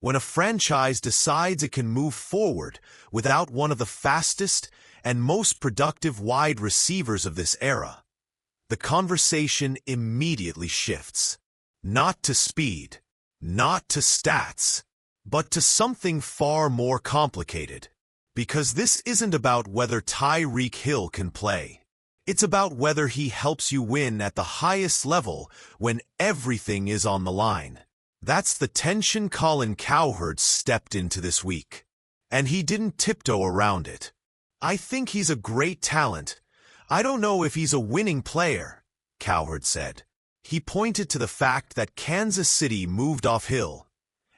When a franchise decides it can move forward without one of the fastest and most productive wide receivers of this era, the conversation immediately shifts. Not to speed, not to stats, but to something far more complicated. Because this isn't about whether Tyreek Hill can play. It's about whether he helps you win at the highest level when everything is on the line. That's the tension Colin Cowherd stepped into this week. And he didn't tiptoe around it. "I think he's a great talent. I don't know if he's a winning player," Cowherd said. He pointed to the fact that Kansas City moved off Hill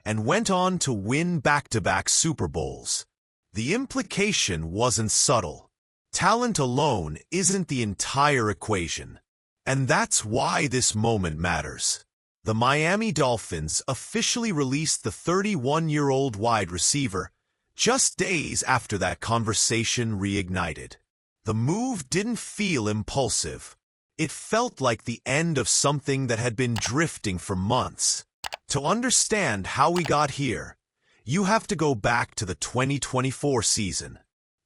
and went on to win back-to-back Super Bowls. The implication wasn't subtle. Talent alone isn't the entire equation. And that's why this moment matters. The Miami Dolphins officially released the 31-year-old wide receiver just days after that conversation reignited. The move didn't feel impulsive. It felt like the end of something that had been drifting for months. To understand how we got here, you have to go back to the 2024 season.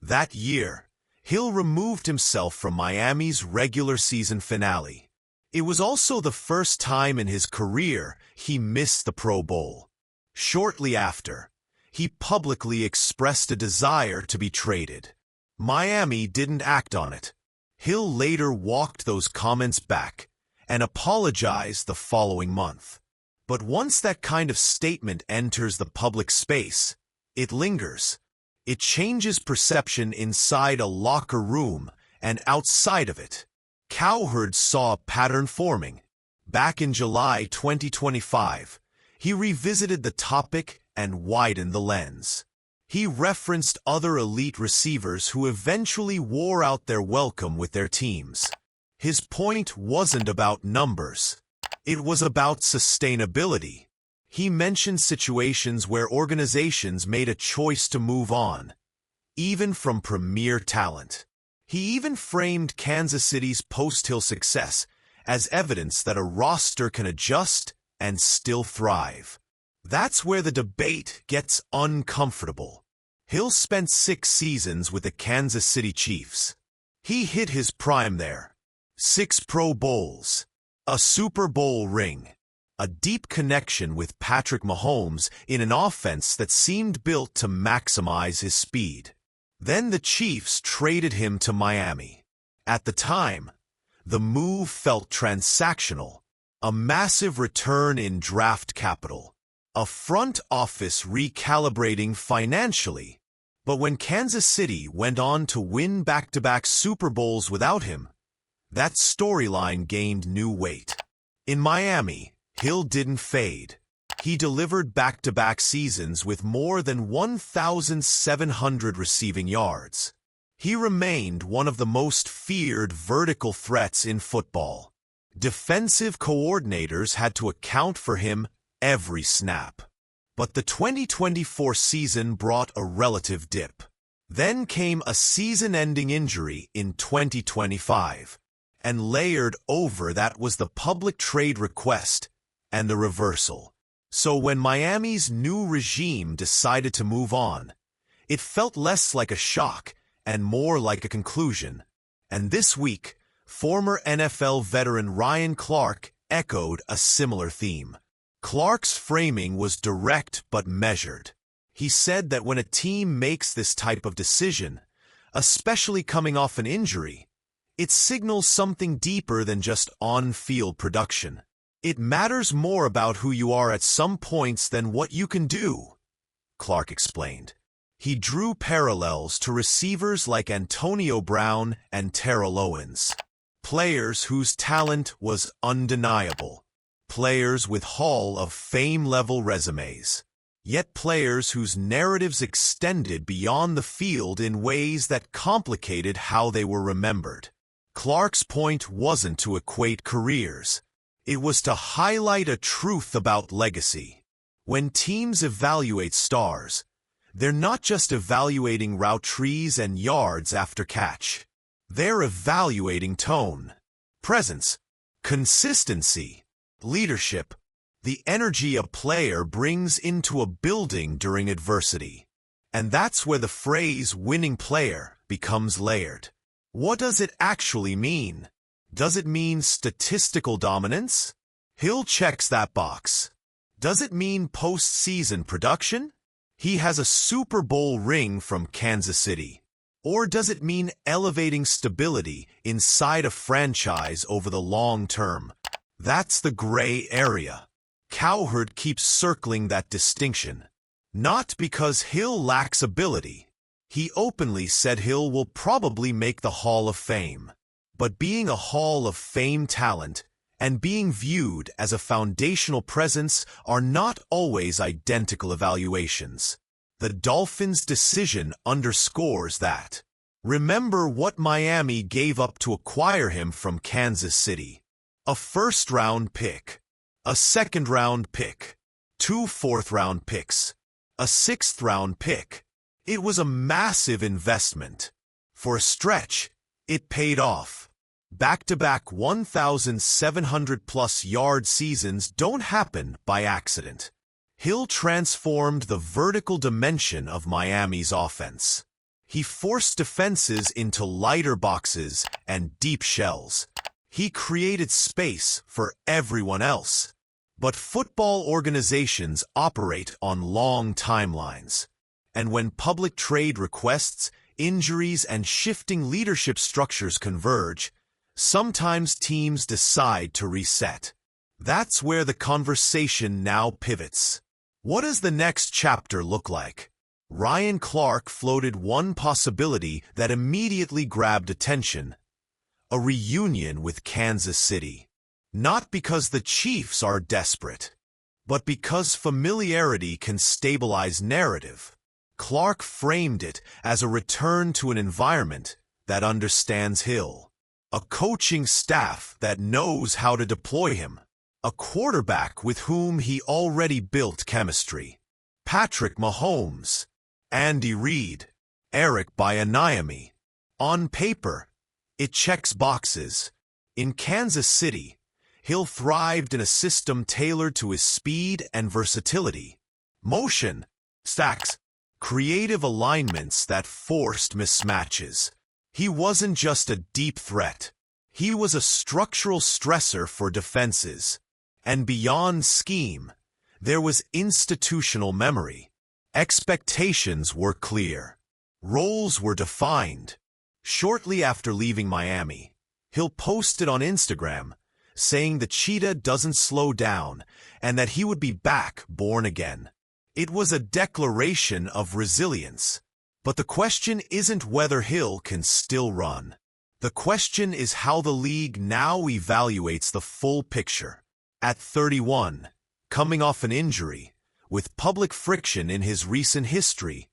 That year, Hill removed himself from Miami's regular season finale. It was also the first time in his career he missed the Pro Bowl. Shortly after, he publicly expressed a desire to be traded. Miami didn't act on it. Hill later walked those comments back and apologized the following month. But once that kind of statement enters the public space, it lingers. It changes perception inside a locker room and outside of it. Cowherd saw a pattern forming. Back in July 2025, he revisited the topic and widened the lens. He referenced other elite receivers who eventually wore out their welcome with their teams. His point wasn't about numbers. It was about sustainability. He mentioned situations where organizations made a choice to move on, even from premier talent. He even framed Kansas City's post-Hill success as evidence that a roster can adjust and still thrive. That's where the debate gets uncomfortable. Hill spent 6 seasons with the Kansas City Chiefs. He hit his prime there. 6 Pro Bowls, a Super Bowl ring, a deep connection with Patrick Mahomes in an offense that seemed built to maximize his speed. Then the Chiefs traded him to Miami. At the time, the move felt transactional, a massive return in draft capital, a front office recalibrating financially. But when Kansas City went on to win back-to-back Super Bowls without him, that storyline gained new weight. In Miami, Hill didn't fade. He delivered back-to-back seasons with more than 1,700 receiving yards. He remained one of the most feared vertical threats in football. Defensive coordinators had to account for him every snap. But the 2024 season brought a relative dip. Then came a season-ending injury in 2025. And layered over that was the public trade request and the reversal. So when Miami's new regime decided to move on, it felt less like a shock and more like a conclusion. And this week, former NFL veteran Ryan Clark echoed a similar theme. Clark's framing was direct but measured. He said that when a team makes this type of decision, especially coming off an injury, it signals something deeper than just on-field production. It matters more about who you are at some points than what you can do, Clark explained. He drew parallels to receivers like Antonio Brown and Terrell Owens, players whose talent was undeniable, players with Hall of Fame-level resumes, yet players whose narratives extended beyond the field in ways that complicated how they were remembered. Clark's point wasn't to equate careers. It was to highlight a truth about legacy. When teams evaluate stars, they're not just evaluating route trees and yards after catch. They're evaluating tone, presence, consistency, leadership. the energy a player brings into a building during adversity. And that's where the phrase winning player becomes layered. What does it actually mean? Does it mean statistical dominance? Hill checks that box. Does it mean postseason production? He has a Super Bowl ring from Kansas City. Or does it mean elevating stability inside a franchise over the long term? That's the gray area. Cowherd keeps circling that distinction. Not because Hill lacks ability. He openly said Hill will probably make the Hall of Fame. But being a Hall of Fame talent and being viewed as a foundational presence are not always identical evaluations. The Dolphins' decision underscores that. Remember what Miami gave up to acquire him from Kansas City. A first-round pick, a second-round pick, 2 fourth-round picks, a 6th-round pick. It was a massive investment. For a stretch, it paid off. Back-to-back 1,700-plus yard seasons don't happen by accident. Hill transformed the vertical dimension of Miami's offense. He forced defenses into lighter boxes and deep shells. He created space for everyone else. But football organizations operate on long timelines. And when public trade requests, injuries, and shifting leadership structures converge, sometimes teams decide to reset. That's where the conversation now pivots. What does the next chapter look like? Ryan Clark floated one possibility that immediately grabbed attention: a reunion with Kansas City. Not because the Chiefs are desperate, but because familiarity can stabilize narrative. Clark framed it as a return to an environment that understands Hill, a coaching staff that knows how to deploy him, a quarterback with whom he already built chemistry. Patrick Mahomes, Andy Reid, Eric Bieniemy. On paper, it checks boxes. In Kansas City, Hill thrived in a system tailored to his speed and versatility. Motion, stacks, creative alignments that forced mismatches. He wasn't just a deep threat. He was a structural stressor for defenses. And beyond scheme, there was institutional memory. Expectations were clear. Roles were defined. Shortly after leaving Miami, Hill posted on Instagram saying the cheetah doesn't slow down and that he would be back born again. It was a declaration of resilience. But the question isn't whether Hill can still run. The question is how the league now evaluates the full picture. At 31, coming off an injury, with public friction in his recent history,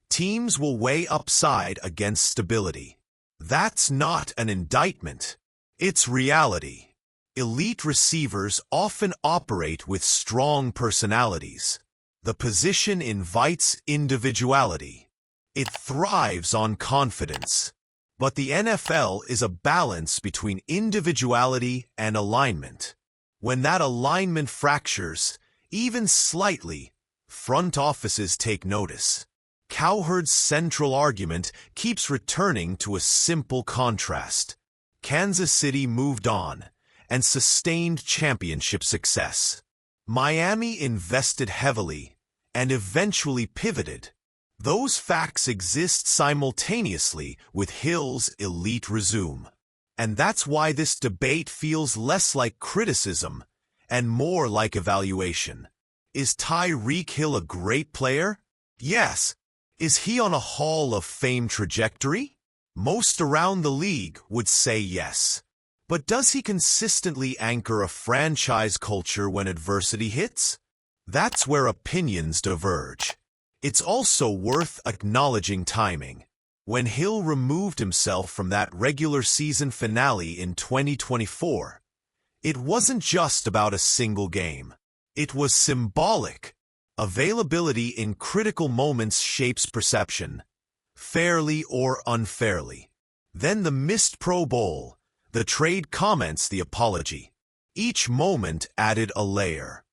teams will weigh upside against stability. That's not an indictment. It's reality. Elite receivers often operate with strong personalities. The position invites individuality. It thrives on confidence. But the NFL is a balance between individuality and alignment. When that alignment fractures, even slightly, front offices take notice. Cowherd's central argument keeps returning to a simple contrast. Kansas City moved on and sustained championship success. Miami invested heavily and eventually pivoted. Those facts exist simultaneously with Hill's elite resume. And that's why this debate feels less like criticism and more like evaluation. Is Tyreek Hill a great player? Yes. Is he on a Hall of Fame trajectory? Most around the league would say yes. But does he consistently anchor a franchise culture when adversity hits? That's where opinions diverge. It's also worth acknowledging timing. When Hill removed himself from that regular season finale in 2024, it wasn't just about a single game. It was symbolic. Availability in critical moments shapes perception, fairly or unfairly. Then the missed Pro Bowl, the trade comments, the apology. Each moment added a layer.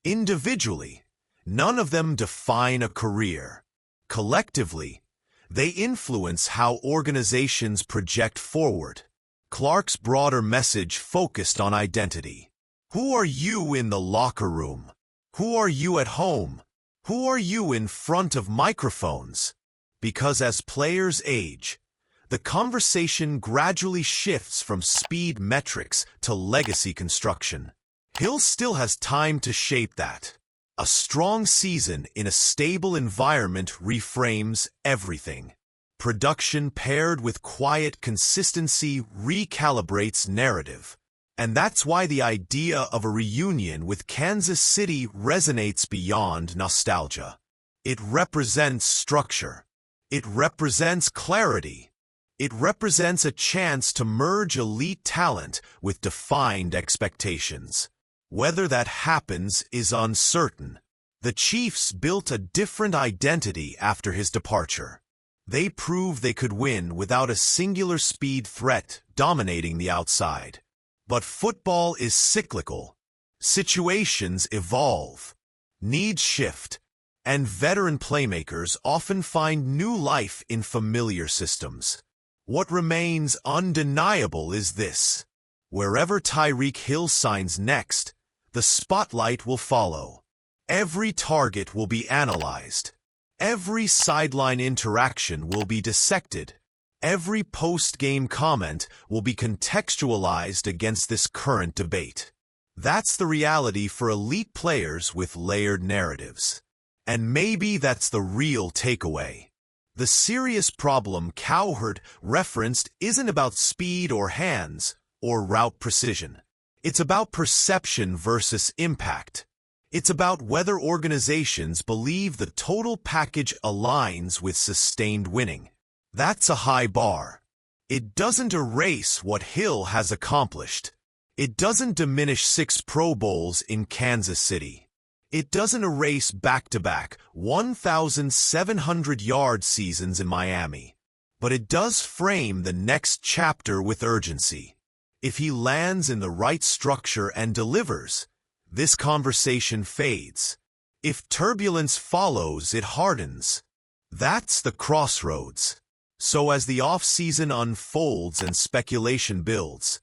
Individually, none of them define a career. Collectively, they influence how organizations project forward. Clark's broader message focused on identity. Who are you in the locker room? Who are you at home? Who are you in front of microphones? Because as players age, the conversation gradually shifts from speed metrics to legacy construction. Hill still has time to shape that. A strong season in a stable environment reframes everything. Production paired with quiet consistency recalibrates narrative. And that's why the idea of a reunion with Kansas City resonates beyond nostalgia. It represents structure. It represents clarity. It represents a chance to merge elite talent with defined expectations. Whether that happens is uncertain. The Chiefs built a different identity after his departure. They proved they could win without a singular speed threat dominating the outside. But football is cyclical. Situations evolve. Needs shift. And veteran playmakers often find new life in familiar systems. What remains undeniable is this. Wherever Tyreek Hill signs next, the spotlight will follow. Every target will be analyzed. Every sideline interaction will be dissected. Every post-game comment will be contextualized against this current debate. That's the reality for elite players with layered narratives. And maybe that's the real takeaway. The serious problem Cowherd referenced isn't about speed or hands or route precision. It's about perception versus impact. It's about whether organizations believe the total package aligns with sustained winning. That's a high bar. It doesn't erase what Hill has accomplished. It doesn't diminish 6 Pro Bowls in Kansas City. It doesn't erase back-to-back 1,700-yard seasons in Miami. But it does frame the next chapter with urgency. If he lands in the right structure and delivers, this conversation fades. If turbulence follows, it hardens. That's the crossroads. So as the offseason unfolds and speculation builds,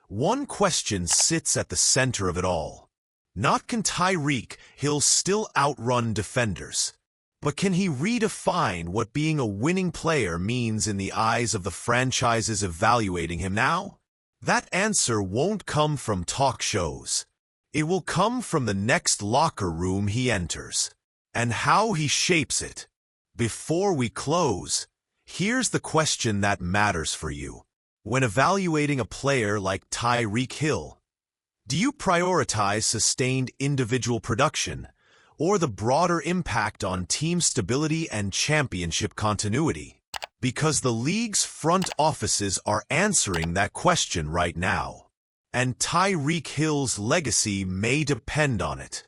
one question sits at the center of it all. Not can Tyreek Hill still outrun defenders, but can he redefine what being a winning player means in the eyes of the franchises evaluating him now? That answer won't come from talk shows. It will come from the next locker room he enters, and how he shapes it. Before we close, here's the question that matters for you. When evaluating a player like Tyreek Hill, do you prioritize sustained individual production or the broader impact on team stability and championship continuity? Because the league's front offices are answering that question right now, and Tyreek Hill's legacy may depend on it.